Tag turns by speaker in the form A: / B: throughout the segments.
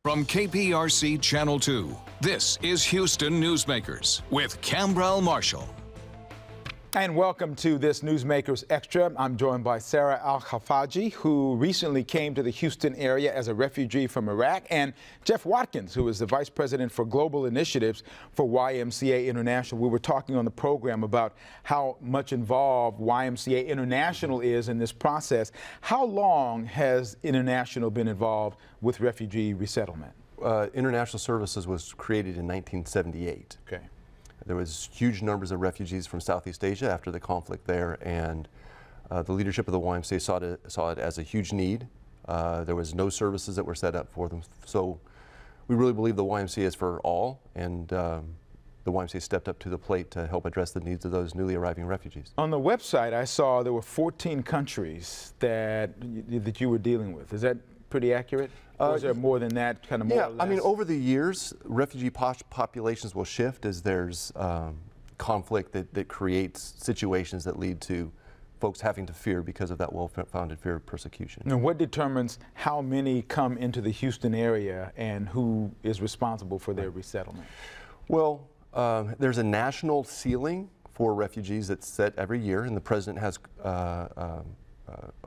A: From KPRC Channel 2, this is Houston Newsmakers with Cambrell Marshall.
B: And welcome to this Newsmakers Extra. I'm joined by Sarah Al-Khafaji, who recently came to the Houston area as a refugee from Iraq, and Jeff Watkins, who is the Vice President for Global Initiatives for YMCA International. We were talking on the program about how much involved YMCA International is in this process. How long has International been involved with refugee resettlement?
C: International Services was created in 1978.
B: Okay.
C: There was huge numbers of refugees from Southeast Asia after the conflict there, and the leadership of the YMCA saw it as a huge need. There was no services that were set up for them. So we really believe the YMCA is for all, and the YMCA stepped up to the plate to help address the needs of those newly arriving refugees.
B: On the website, I saw there were 14 countries that you were dealing with. Is that pretty accurate? Or is there more than that, kind of more or less?
C: I mean, over the years, refugee populations will shift as there's conflict that creates situations that lead to folks having to fear because of that well-founded fear of persecution.
B: And what determines how many come into the Houston area and who is responsible for their resettlement?
C: Well, there's a national ceiling for refugees that's set every year, and the president has a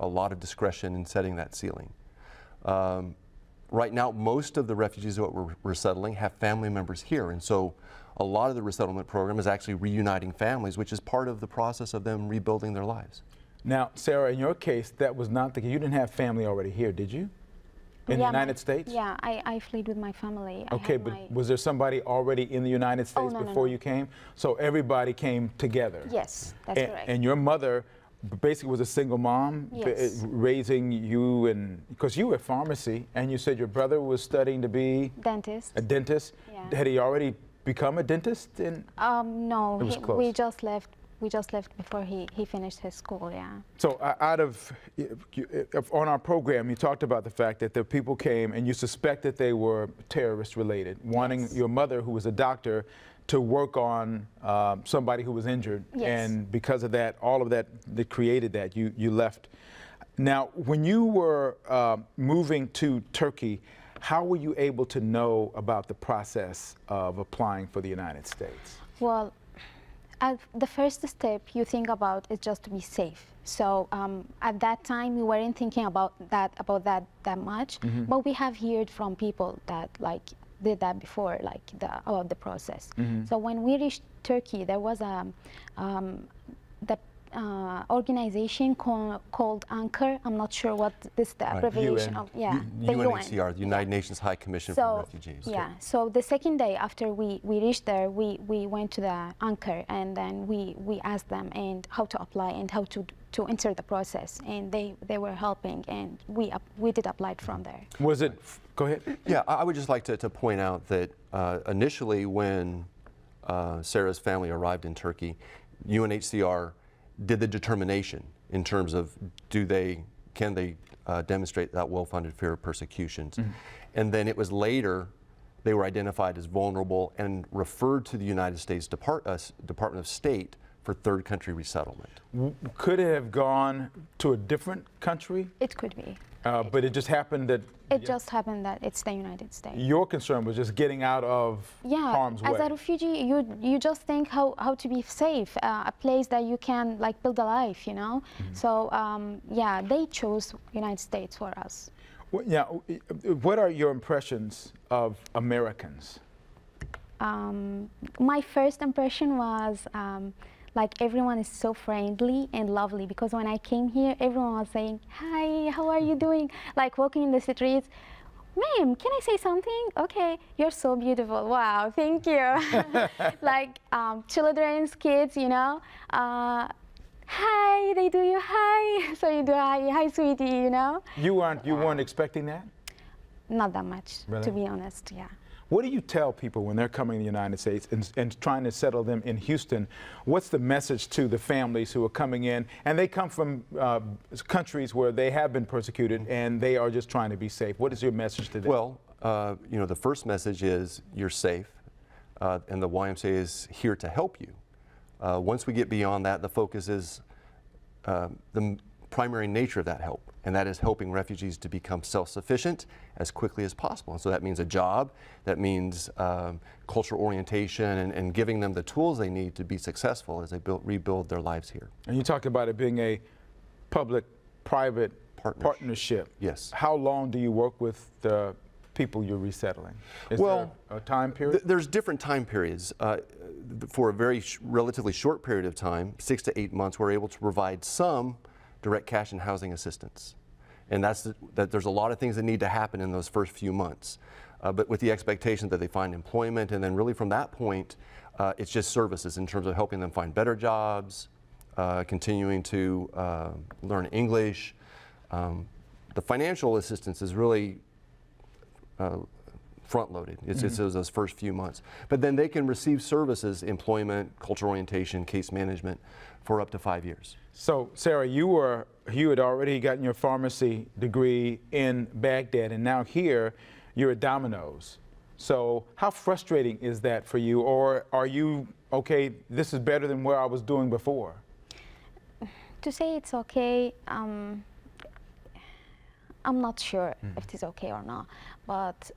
C: lot of discretion in setting that ceiling. Right now, most of the refugees that we're resettling have family members here, and so a lot of the resettlement program is actually reuniting families, which is part of the process of them rebuilding their lives.
B: Now, Sarah, in your case, that was not the case. You didn't have family already here, did you? In the United States?
D: Yeah, I fled with my family.
B: Okay, but was there somebody already in the United States before you came? So everybody came together?
D: Yes, that's correct.
B: And your mother basically was a single mom,
D: yes,
B: raising you, and because you were at pharmacy, and you said your brother was studying to be
D: dentist.
B: A dentist.
D: Yeah.
B: Had he already become a dentist?
D: No,
B: it was close.
D: we just left. We just left before he finished his school. Yeah.
B: So on our program, you talked about the fact that the people came and you suspected they were terrorist related, wanting your mother, who was a doctor, to work on somebody who was injured, and because of that, all of that created that, you left. Now, when you were moving to Turkey, how were you able to know about the process of applying for the United States?
D: Well, the first step you think about is just to be safe. So at that time, we weren't thinking about that much, but we have heard from people that did that before, about the process. So when we reached Turkey, there was a organization called Anchor. I'm not sure what this the abbreviation of. Yeah, the
C: UNHCR, the United Nations High Commission for Refugees.
D: Yeah. So the second day after we reached there, we went to the Anchor, and then we asked them and how to apply and how to enter the process, and they were helping, and we did apply from there.
B: Was it? Go ahead.
C: Yeah, I would just like to point out that initially when Sarah's family arrived in Turkey, UNHCR did the determination in terms of can they demonstrate that well-founded fear of persecutions. And then it was later they were identified as vulnerable and referred to the United States Department of State for third country resettlement.
B: Could it have gone to a different country?
D: It could be.
B: But it just happened that...
D: It just happened that it's the United States.
B: Your concern was just getting out of harm's way.
D: As a refugee, you just think how to be safe, a place that you can build a life, you know? So yeah, they chose United States for us.
B: Well, yeah, what are your impressions of Americans?
D: My first impression was everyone is so friendly and lovely, because when I came here, everyone was saying, "Hi, how are you doing?" Walking in the streets, "Ma'am, can I say something?" "Okay, you're so beautiful." "Wow, thank you." Children's, kids, you know, "Hi," they do you hi, so you do hi, sweetie, you know.
B: You weren't expecting that?
D: Not that much,
B: really?
D: To be honest, yeah.
B: What do you tell people when they're coming to the United States and trying to settle them in Houston? What's the message to the families who are coming in, and they come from countries where they have been persecuted and they are just trying to be safe? What is your message to them?
C: Well, you know, the first message is you're safe, and the YMCA is here to help you. Once we get beyond that, the focus is the primary nature of that help. and that is helping refugees to become self-sufficient as quickly as possible. And so that means a job, that means cultural orientation, and giving them the tools they need to be successful as they rebuild their lives here.
B: And you talked about it being a public-private partnership.
C: Yes.
B: How long do you work with the people you're resettling? Is there a time period?
C: There's different time periods. For a very relatively short period of time, 6 to 8 months, we're able to provide some direct cash and housing assistance. And that there's a lot of things that need to happen in those first few months. But with the expectation that they find employment, and then really from that point, it's just services in terms of helping them find better jobs, continuing to learn English. The financial assistance is really front-loaded. It's those first few months. But then they can receive services, employment, cultural orientation, case management for up to 5 years.
B: So, Sarah, you had already gotten your pharmacy degree in Baghdad, and now here you're at Domino's. So how frustrating is that for you? Or are you, okay, this is better than where I was doing before?
D: To say it's okay, I'm not sure if it is okay or not, but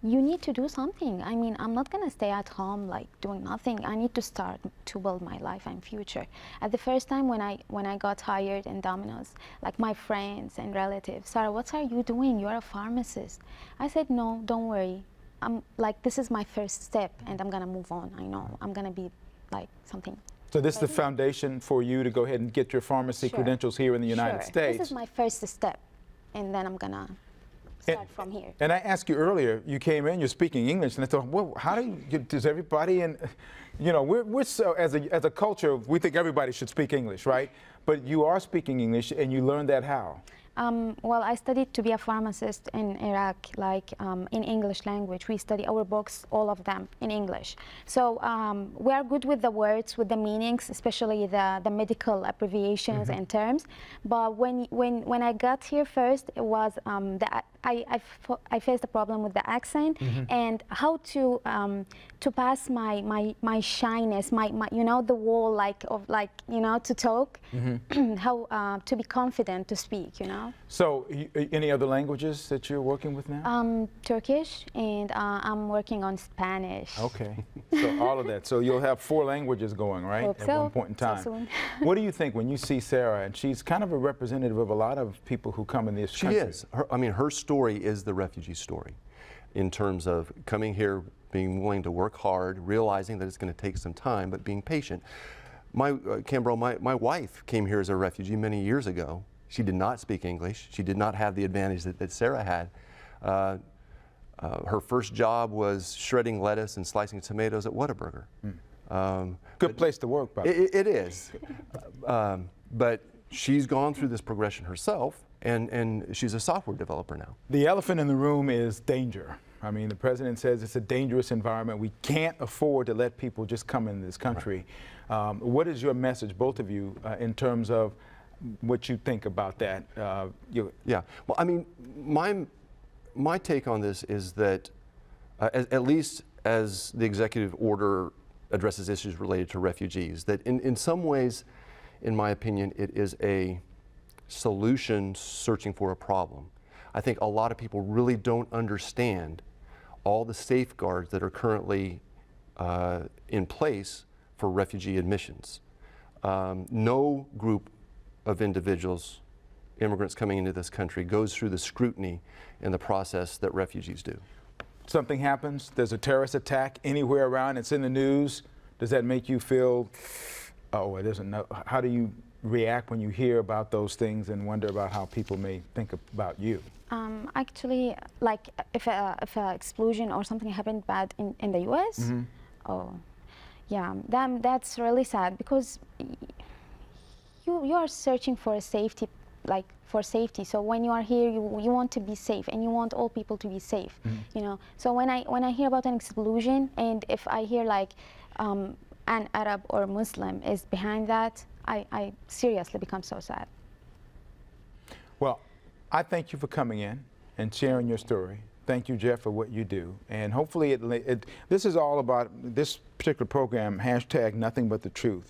D: you need to do something. I mean, I'm not gonna stay at home like doing nothing. I need to start to build my life and future. At the first time when I got hired in Domino's, like my friends and relatives, Sarah, what are you doing? You're a pharmacist. I said, no, don't worry. I'm like, this is my first step and I'm gonna move on. I know I'm gonna be like something.
B: So this is the foundation for you to go ahead and get your pharmacy credentials here in the United States.
D: This is my first step, and then I'm gonna start from here.
B: And I asked you earlier, you came in, you're speaking English, and I thought, well, how does everybody, and you know, we're so, as a culture, we think everybody should speak English, right? But you are speaking English, and you learned that how?
D: Well, I studied to be a pharmacist in Iraq, like in English language. We study our books, all of them, in English. So we are good with the words, with the meanings, especially the medical abbreviations and terms. But when I got here first, it was I faced a problem with the accent and how to pass my shyness, my you know, the wall you know, to talk, how to be confident to speak, you know.
B: So any other languages that you're working with now?
D: Turkish, and I'm working on Spanish.
B: Okay, so all of that. So you'll have 4 languages going, right?
D: Hope
B: at
D: so.
B: one point in time.
D: So soon.
B: What do you think when you see Sarah, and she's kind of a representative of a lot of people who come in this country?
C: She is. I mean, her story is the refugee story in terms of coming here, being willing to work hard, realizing that it's going to take some time, but being patient. Cambro, my wife came here as a refugee many years ago. She did not speak English. She did not have the advantage that Sarah had. Her first job was shredding lettuce and slicing tomatoes at Whataburger.
B: Good place to work, by the way.
C: It is. But she's gone through this progression herself, and she's a software developer now.
B: The elephant in the room is danger. I mean, the president says it's a dangerous environment. We can't afford to let people just come in this country. Right. What is your message, both of you, in terms of what you think about that?
C: Yeah, well, I mean, my take on this is that, at least as the executive order addresses issues related to refugees, that in some ways, in my opinion, it is a solution searching for a problem. I think a lot of people really don't understand all the safeguards that are currently in place for refugee admissions. No group of individuals, immigrants coming into this country, goes through the scrutiny and the process that refugees do.
B: Something happens, there's a terrorist attack anywhere around, it's in the news. Does that make you feel, oh, it isn't, how do you react when you hear about those things and wonder about how people may think about you?
D: Actually, like if an explosion or something happened bad in the U.S., oh, yeah, that's really sad, because you are searching for a safety, like for safety. So when you are here, you want to be safe, and you want all people to be safe, you know. So when I hear about an explosion, and if I hear like an Arab or Muslim is behind that, I seriously become so sad.
B: Well, I thank you for coming in and sharing your story. Thank you, Jeff, for what you do. And hopefully this is all about, this particular program, #NothingButTheTruth.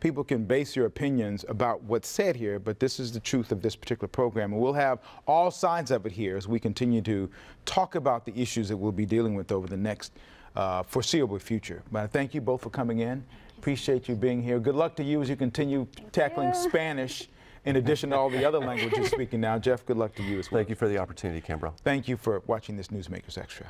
B: people can base your opinions about what's said here, but this is the truth of this particular program. And we'll have all sides of it here as we continue to talk about the issues that we'll be dealing with over the next foreseeable future. But I thank you both for coming in. Appreciate you being here. Good luck to you as you continue tackling Spanish in addition to all the other languages speaking now. Jeff, good luck to you as well.
C: Thank you for the opportunity, Cambro.
B: Thank you for watching this Newsmakers Extra.